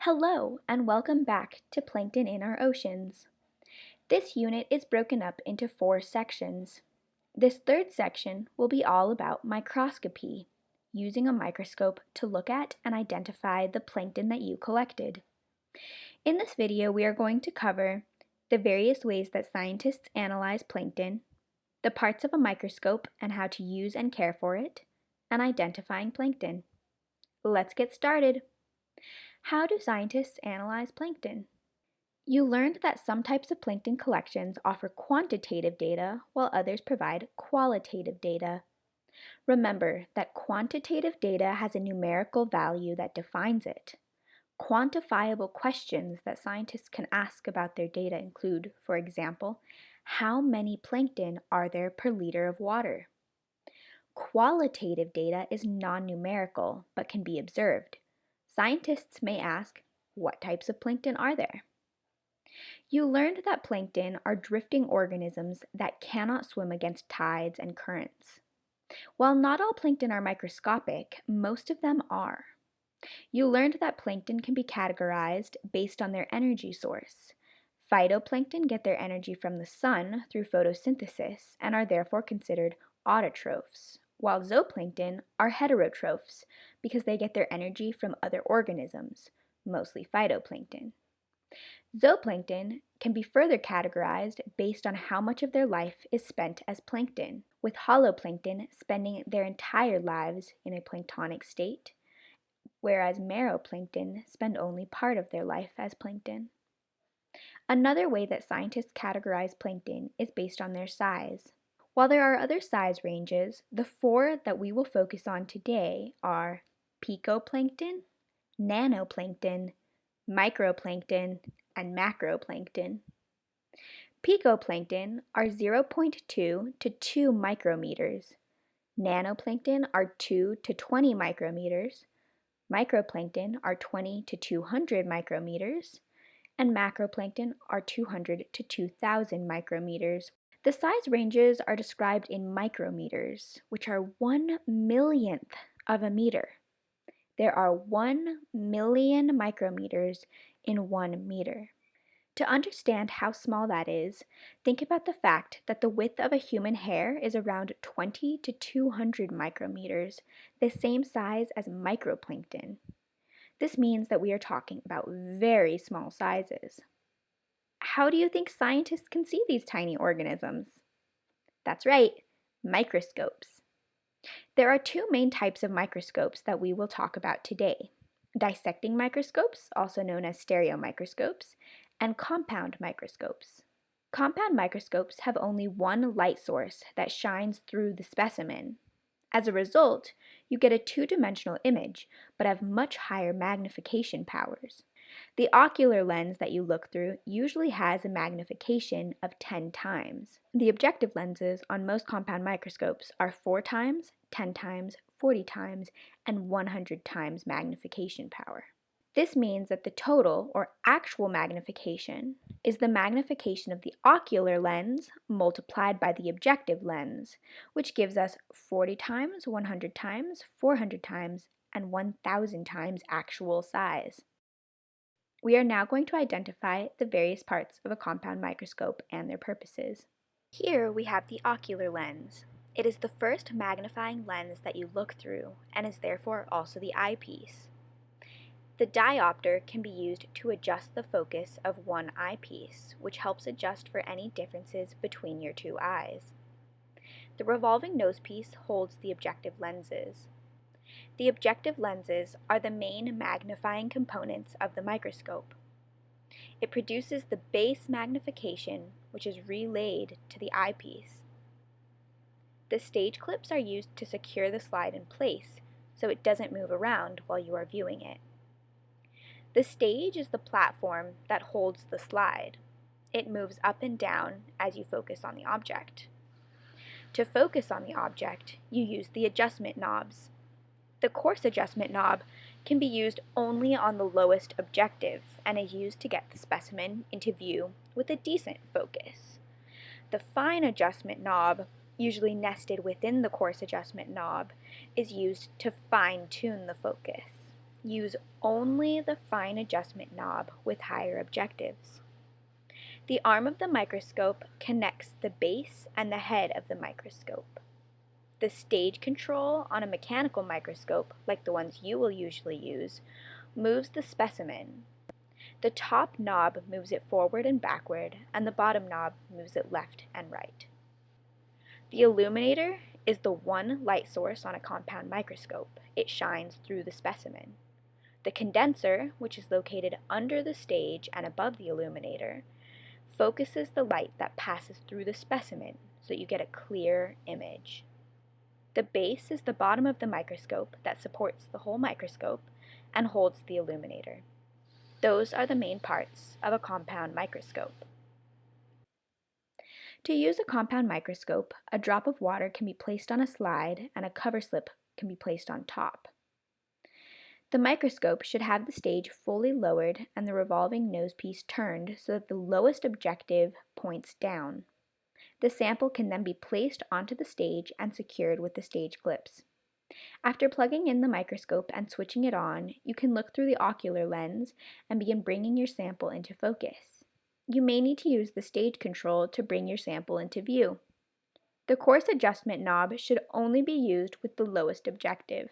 Hello, and welcome back to Plankton in Our Oceans. This unit is broken up into 4 sections. This third section will be all about microscopy, using a microscope to look at and identify the plankton that you collected. In this video, we are going to cover the various ways that scientists analyze plankton, the parts of a microscope and how to use and care for it, and identifying plankton. Let's get started. How do scientists analyze plankton? You learned that some types of plankton collections offer quantitative data while others provide qualitative data. Remember that quantitative data has a numerical value that defines it. Quantifiable questions that scientists can ask about their data include, for example, how many plankton are there per liter of water? Qualitative data is non-numerical but can be observed. Scientists may ask, what types of plankton are there? You learned that plankton are drifting organisms that cannot swim against tides and currents. While not all plankton are microscopic, most of them are. You learned that plankton can be categorized based on their energy source. Phytoplankton get their energy from the sun through photosynthesis and are therefore considered autotrophs, while zooplankton are heterotrophs because they get their energy from other organisms, mostly phytoplankton. Zooplankton can be further categorized based on how much of their life is spent as plankton, with holoplankton spending their entire lives in a planktonic state, whereas meroplankton spend only part of their life as plankton. Another way that scientists categorize plankton is based on their size. While there are other size ranges, the 4 that we will focus on today are picoplankton, nanoplankton, microplankton, and macroplankton. Picoplankton are 0.2 to 2 micrometers. Nanoplankton are 2 to 20 micrometers. Microplankton are 20 to 200 micrometers. And macroplankton are 200 to 2,000 micrometers. The size ranges are described in micrometers, which are 1/1,000,000th of a meter. There are 1,000,000 micrometers in 1 meter. To understand how small that is, think about the fact that the width of a human hair is around 20 to 200 micrometers, the same size as microplankton. This means that we are talking about very small sizes. How do you think scientists can see these tiny organisms? That's right, microscopes. There are 2 main types of microscopes that we will talk about today: dissecting microscopes, also known as stereomicroscopes, and compound microscopes. Compound microscopes have only one light source that shines through the specimen. As a result, you get a 2-dimensional image, but have much higher magnification powers. The ocular lens that you look through usually has a magnification of 10 times. The objective lenses on most compound microscopes are 4 times, 10 times, 40 times, and 100 times magnification power. This means that the total, or actual magnification, is the magnification of the ocular lens multiplied by the objective lens, which gives us 40 times, 100 times, 400 times, and 1,000 times actual size. We are now going to identify the various parts of a compound microscope and their purposes. Here we have the ocular lens. It is the first magnifying lens that you look through and is therefore also the eyepiece. The diopter can be used to adjust the focus of one eyepiece, which helps adjust for any differences between your 2 eyes. The revolving nosepiece holds the objective lenses. The objective lenses are the main magnifying components of the microscope. It produces the base magnification, which is relayed to the eyepiece. The stage clips are used to secure the slide in place so it doesn't move around while you are viewing it. The stage is the platform that holds the slide. It moves up and down as you focus on the object. To focus on the object, you use the adjustment knobs. The coarse adjustment knob can be used only on the lowest objective and is used to get the specimen into view with a decent focus. The fine adjustment knob, usually nested within the coarse adjustment knob, is used to fine-tune the focus. Use only the fine adjustment knob with higher objectives. The arm of the microscope connects the base and the head of the microscope. The stage control on a mechanical microscope, like the ones you will usually use, moves the specimen. The top knob moves it forward and backward, and the bottom knob moves it left and right. The illuminator is the one light source on a compound microscope. It shines through the specimen. The condenser, which is located under the stage and above the illuminator, focuses the light that passes through the specimen so that you get a clear image. The base is the bottom of the microscope that supports the whole microscope and holds the illuminator. Those are the main parts of a compound microscope. To use a compound microscope, a drop of water can be placed on a slide and a cover slip can be placed on top. The microscope should have the stage fully lowered and the revolving nosepiece turned so that the lowest objective points down. The sample can then be placed onto the stage and secured with the stage clips. After plugging in the microscope and switching it on, you can look through the ocular lens and begin bringing your sample into focus. You may need to use the stage control to bring your sample into view. The coarse adjustment knob should only be used with the lowest objective.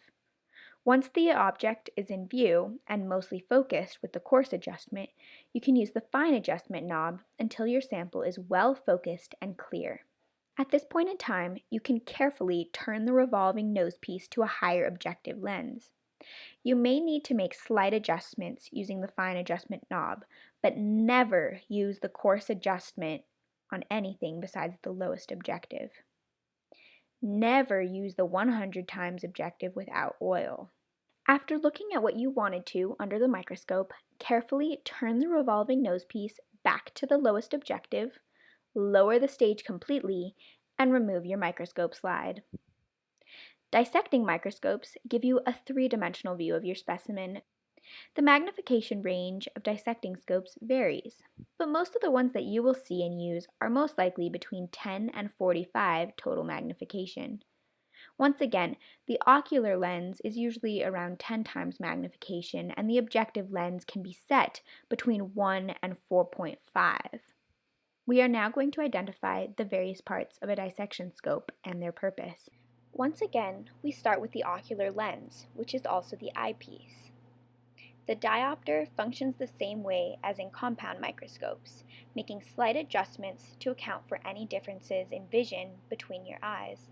Once the object is in view and mostly focused with the coarse adjustment, you can use the fine adjustment knob until your sample is well focused and clear. At this point in time, you can carefully turn the revolving nosepiece to a higher objective lens. You may need to make slight adjustments using the fine adjustment knob, but never use the coarse adjustment on anything besides the lowest objective. Never use the 100 times objective without oil. After looking at what you wanted to under the microscope, carefully turn the revolving nosepiece back to the lowest objective, lower the stage completely, and remove your microscope slide. Dissecting microscopes give you a three-dimensional view of your specimen. The magnification range of dissecting scopes varies, but most of the ones that you will see and use are most likely between 10 and 45 total magnification. Once again, the ocular lens is usually around 10 times magnification, and the objective lens can be set between 1 and 4.5. We are now going to identify the various parts of a dissection scope and their purpose. Once again, we start with the ocular lens, which is also the eyepiece. The diopter functions the same way as in compound microscopes, making slight adjustments to account for any differences in vision between your eyes.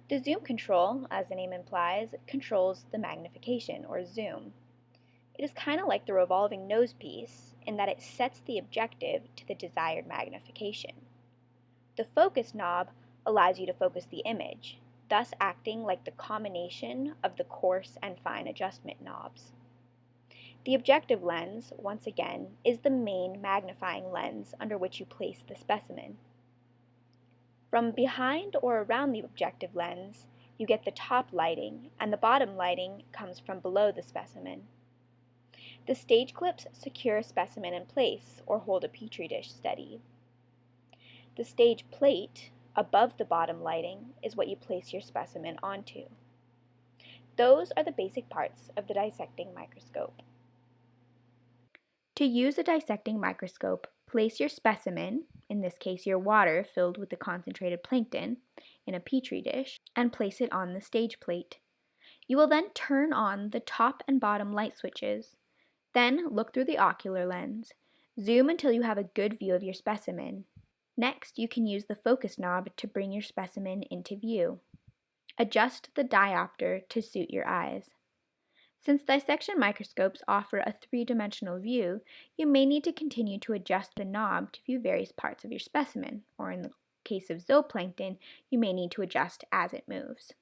The zoom control, as the name implies, controls the magnification, or zoom. It is kind of like the revolving nosepiece in that it sets the objective to the desired magnification. The focus knob allows you to focus the image, thus acting like the combination of the coarse and fine adjustment knobs. The objective lens, once again, is the main magnifying lens under which you place the specimen. From behind or around the objective lens, you get the top lighting, and the bottom lighting comes from below the specimen. The stage clips secure a specimen in place or hold a petri dish steady. The stage plate, above the bottom lighting, is what you place your specimen onto. Those are the basic parts of the dissecting microscope. To use a dissecting microscope, place your specimen, in this case your water filled with the concentrated plankton, in a petri dish and place it on the stage plate. You will then turn on the top and bottom light switches. Then look through the ocular lens. Zoom until you have a good view of your specimen. Next, you can use the focus knob to bring your specimen into view. Adjust the diopter to suit your eyes. Since dissection microscopes offer a three-dimensional view, you may need to continue to adjust the knob to view various parts of your specimen, or in the case of zooplankton, you may need to adjust as it moves.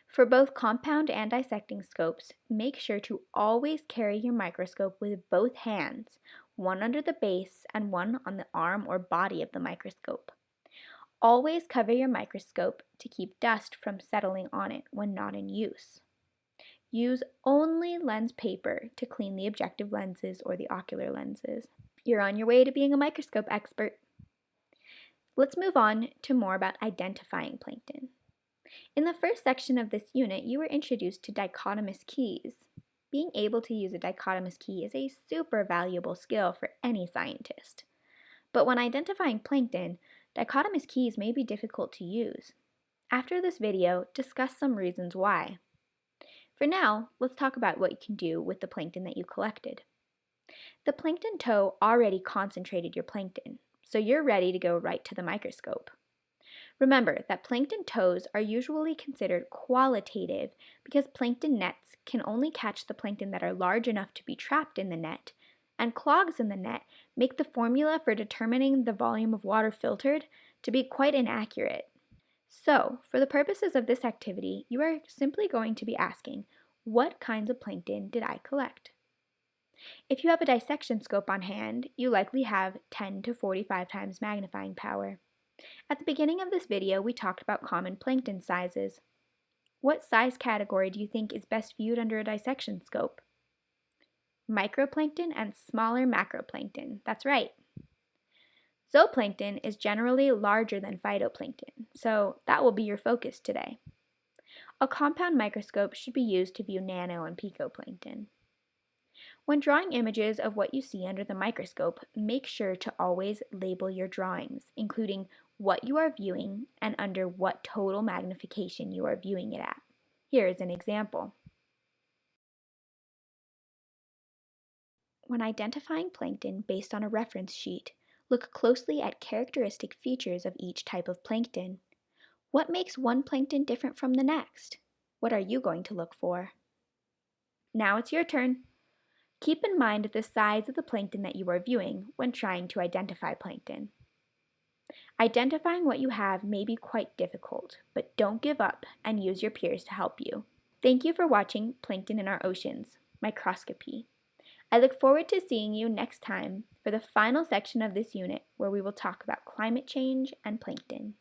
For both compound and dissecting scopes, make sure to always carry your microscope with both hands, one under the base and one on the arm or body of the microscope. Always cover your microscope to keep dust from settling on it when not in use. Use only lens paper to clean the objective lenses or the ocular lenses. You're on your way to being a microscope expert. Let's move on to more about identifying plankton. In the first section of this unit, you were introduced to dichotomous keys. Being able to use a dichotomous key is a super valuable skill for any scientist. But when identifying plankton, dichotomous keys may be difficult to use. After this video, discuss some reasons why. For now, let's talk about what you can do with the plankton that you collected. The plankton tow already concentrated your plankton, so you're ready to go right to the microscope. Remember that plankton tows are usually considered qualitative because plankton nets can only catch the plankton that are large enough to be trapped in the net, and clogs in the net make the formula for determining the volume of water filtered to be quite inaccurate. So, for the purposes of this activity, you are simply going to be asking, what kinds of plankton did I collect? If you have a dissection scope on hand, you likely have 10 to 45 times magnifying power. At the beginning of this video, we talked about common plankton sizes. What size category do you think is best viewed under a dissection scope? Microplankton and smaller macroplankton. That's right. Zooplankton is generally larger than phytoplankton, so that will be your focus today. A compound microscope should be used to view nano and picoplankton. When drawing images of what you see under the microscope, make sure to always label your drawings, including what you are viewing and under what total magnification you are viewing it at. Here is an example. When identifying plankton based on a reference sheet, look closely at characteristic features of each type of plankton. What makes one plankton different from the next? What are you going to look for? Now it's your turn. Keep in mind the size of the plankton that you are viewing when trying to identify plankton. Identifying what you have may be quite difficult, but don't give up and use your peers to help you. Thank you for watching Plankton in Our Oceans, Microscopy. I look forward to seeing you next time for the final section of this unit where we will talk about climate change and plankton.